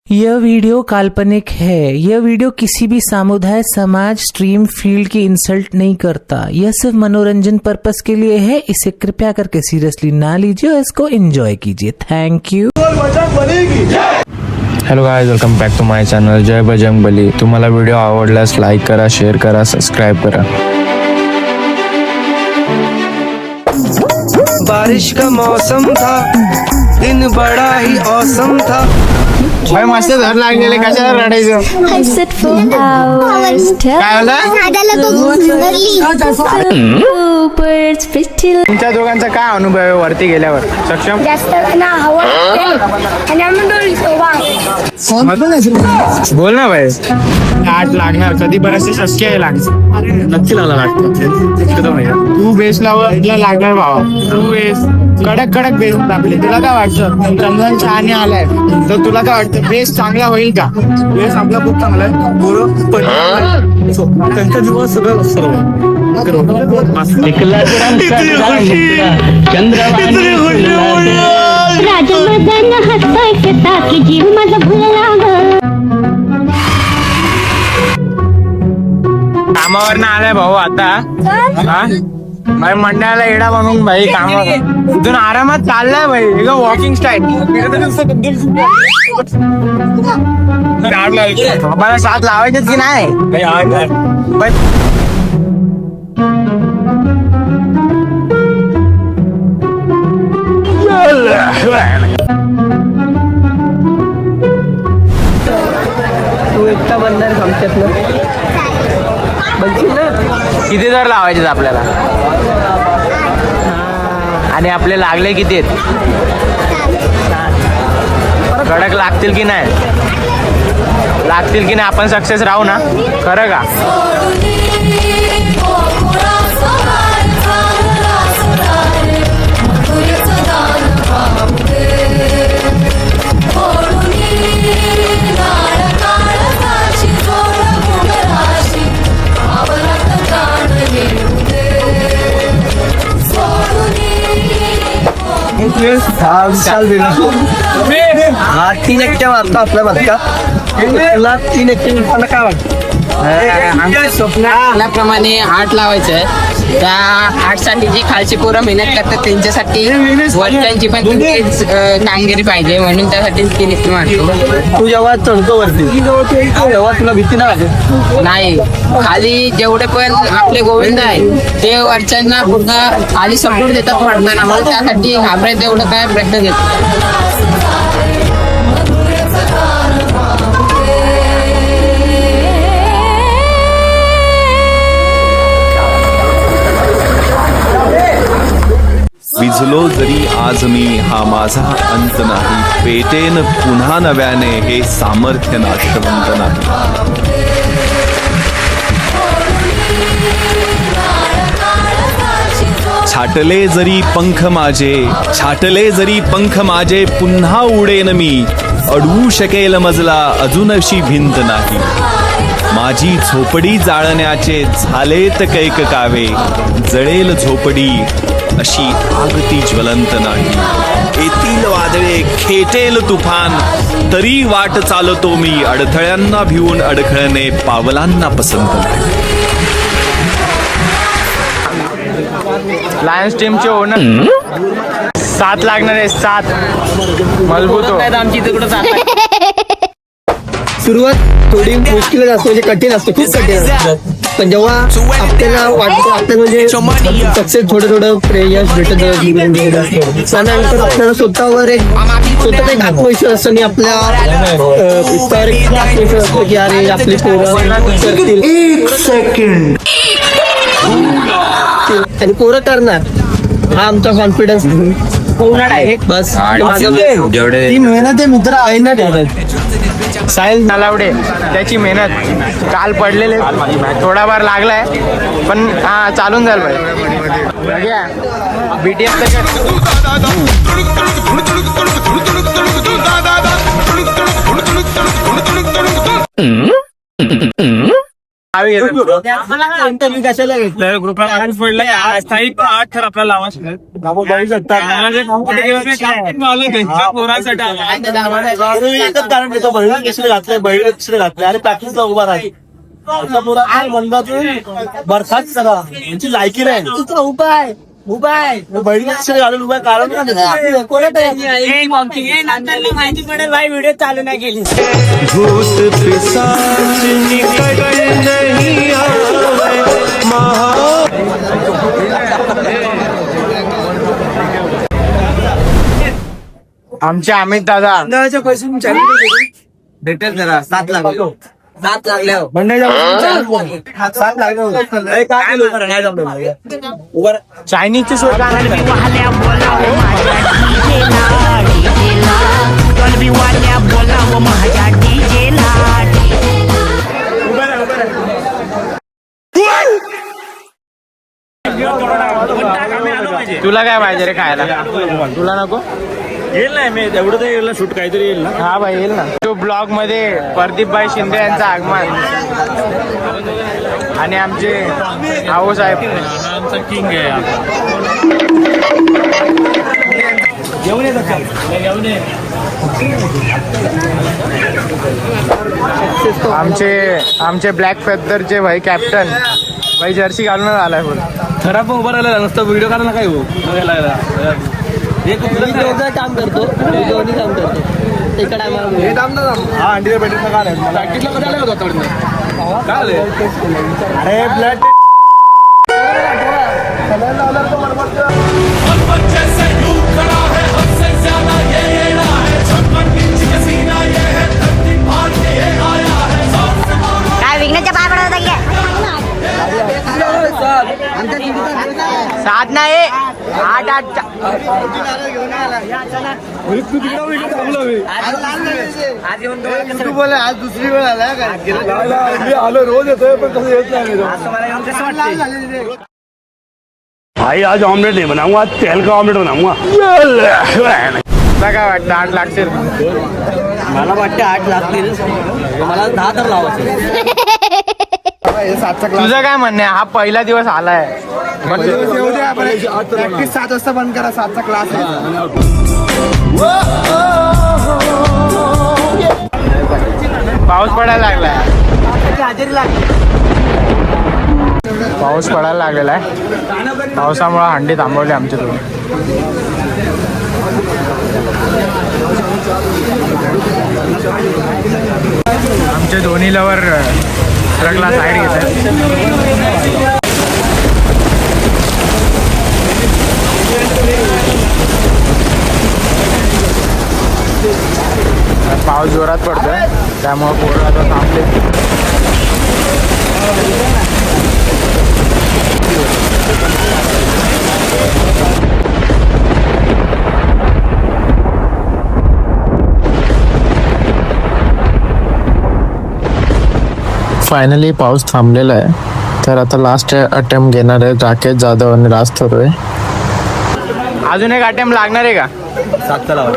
यह वीडियो काल्पनिक है। यह वीडियो किसी भी समुदाय, समाज, स्ट्रीम, फील्ड की इंसल्ट नहीं करता। यह सिर्फ मनोरंजन पर्पस के लिए है। इसे कृपया करके सीरियसली ना लीजिए और इसको एंजॉय कीजिए। Thank you. Hello guys, welcome back to my channel जय बजरंग बली। तुम्हाला व्हिडिओ आवडल्यास लाईक करा, शेअर करा, सबस्क्राईब करा। बारिश का मौसम था, दिन बड़ा ही औसम था। भाई मस्त घर लागलेले, कशाला रडायचं? I sit for hours. काय Birds, pretty. तुमच्या दोघांचा काय अनुभव आहे वरती गेल्यावर? सक्षम जास्त ना हवा आणि आम्ही डोळीतो बोल ना भाई। आठ लागणार कधी बरेचसे शक्य आहे नक्की लागणार। तू बेस लावला लागणार भावा। तू बेस कडक कडक बेस टाकले। तुला काय वाटतं? रमजान चहाने आलाय तर तुला काय वाटतं बेस चांगला होईल का? बेस आपला खूप चांगला आहे। त्यांच्या जीवन सगळं सर्व कामावर ना आलाय भाऊ आता। भाई मंडळाला येडा बनवून भाई कामावर इथून आरामात चाललाय भाई। वॉकिंग स्टाईल मला साथ लावायचे की नाही? तू एकटा बनणार आमच्यात ना किती दर लावायचे आपल्याला? आणि आपले लागले किती आहेत? कडक लागतील की नाही? लागतील की नाही? आपण सक्सेस राहू ना? खरं का? हा 3 एकट्या मारता आपल्या बदका। तुला 3 एकट्या मारताना काय वाटतं? स्वप्नाप्रमाणे 8 लावायचं आहे। त्या 8 साठी जी खालची पोरं मेहनत करतात त्यांच्यासाठी वरच्यांची पण तितकीच कामगिरी पाहिजे, म्हणून त्यासाठी 3 एकटी मारतो। तू जेव्हा चढतो वरती तेव्हा तुला भीती नाही वाटत? नाही, खाली जेवढे पण आपले गोविंद आहे ते वरच्यांना पूर्ण खाली सपोर्ट देतात वाटताना, म्हणून त्यासाठी घाबरायचं एवढं काय प्रयत्न घेतो। विझलो जरी आज मी हा माझा अंत नाही, पेटेन पुन्हा नव्याने हे सामर्थ्य नाशवंत नाही। छाटले जरी पंख माझे, छाटले जरी पंख माझे, पुन्हा उडेन मी, अडवू शकेल मजला अजूनशी भिंत नाही। माझी झोपडी जाळण्याचे झालेत कैक कावे, जळेल झोपडी अशी आग ती ज्वलंत नाही। येतील वादळे, खेटेल तुफान, तरी वाट चालतो मी, अडथळ्यांना भिवून अडखळणे पावलांना पसंत नाही। लायन्स टीमचे ओनर 7 लागणार आहे। 7 मजबूत हो। आमची तिकडं सुरुवात थोडी मुश्किल असते, म्हणजे कठीण असते, खूप कठीण असतं। पण जेव्हा आपल्याला वाटतं आपल्याला म्हणजे सक्सेस थोडं यश भेटत त्यानंतर आपल्याला स्वतःवर स्वतःचा एक आत्मविश्वास असतो आणि आपल्या आत्मविश्वास असतो की अरे आपले पोरं करतील। 1 सेकंड आणि पोरं करणार हा आमचा कॉन्फिडन्स बस। जेवढे ती मेहनत आहे मित्र आहे ना त्याच्यात। साहिल नलावडे त्याची मेहनत काल पडलेले थोडाफार लागलाय, पण हा चालून जाईल भाई। BTS इंटरव्ह्यू कशाला घेतलं ग्रुपला पडलं स्थायी 8 थर आपल्याला लावा एकच कारण देतो बहिणी कशाला घातलंय बहिणी कशाला घातलंय आणि प्रॅक्टिसला उभा राहील बरसात सगळा यांची लायकी नाही उपाय बहिणी कशाला घालून उभा कारण माहिती पडेल भाई व्हिडिओ चालू नाही केली आमचे अमित दादा पैसे भेटेल जरा 7 लाख 7 लागल्या चायनीजची सोय तुला काय पाहिजे रे खायला तुला नको येईल नाही मी एवढं तर येईल शूट काहीतरी येईल ना हा भाई येईल ना तो ब्लॉग मध्ये प्रदीपभाई शिंदे यांचं आगमन आणि आमचे आहो साहेब किंग आहे आमचे ब्लॅक फेदरचे भाई कॅप्टन भाई जर्सी घालूनच आलाय बोल खराब उभं राहिला नसतं व्हिडिओ काढायला काय हो काम करतो दोन्ही काम करतो एका टायमाला हा अंडी भेटत काय प्रॅक्टिसला कधी आला होता काय अरे ब्लड काय विघ्नाच्या पाय पडत होता सात नाही 8 आज दुसरी वेळ आला आलो रोज येतोय पण कसं येत नाही भाई आज ऑमलेट नहीं बनाऊंगा, आज तेल का ऑमलेट बनाऊंगा. तुला काय वाटतं 8 लागतील मला वाटतं 8 लागतील मला 10 तर लावायचे तुझं काय म्हणणं आहे हा पहिला दिवस आलाय प्रॅक्टिस 7 वाजता बंद करा 7चा क्लास पाऊस पडायला लागलाय पाऊस पडायला लागलेला आहे पावसामुळे हंडी थांबवली आमच्या तुम्ही आमचे दोन्ही लवर ट्रकला साईड घेत आहेत पाऊस जोरात पडतोय त्यामुळे पोरं आता थांबले फायनली पाऊस थांबलेला आहे तर आता लास्ट अटेम्प्ट घेणार आहे राकेश जाधव आणि राज थोरवे अजून एक अटेम्प्ट लागणार आहे का 7चा लावा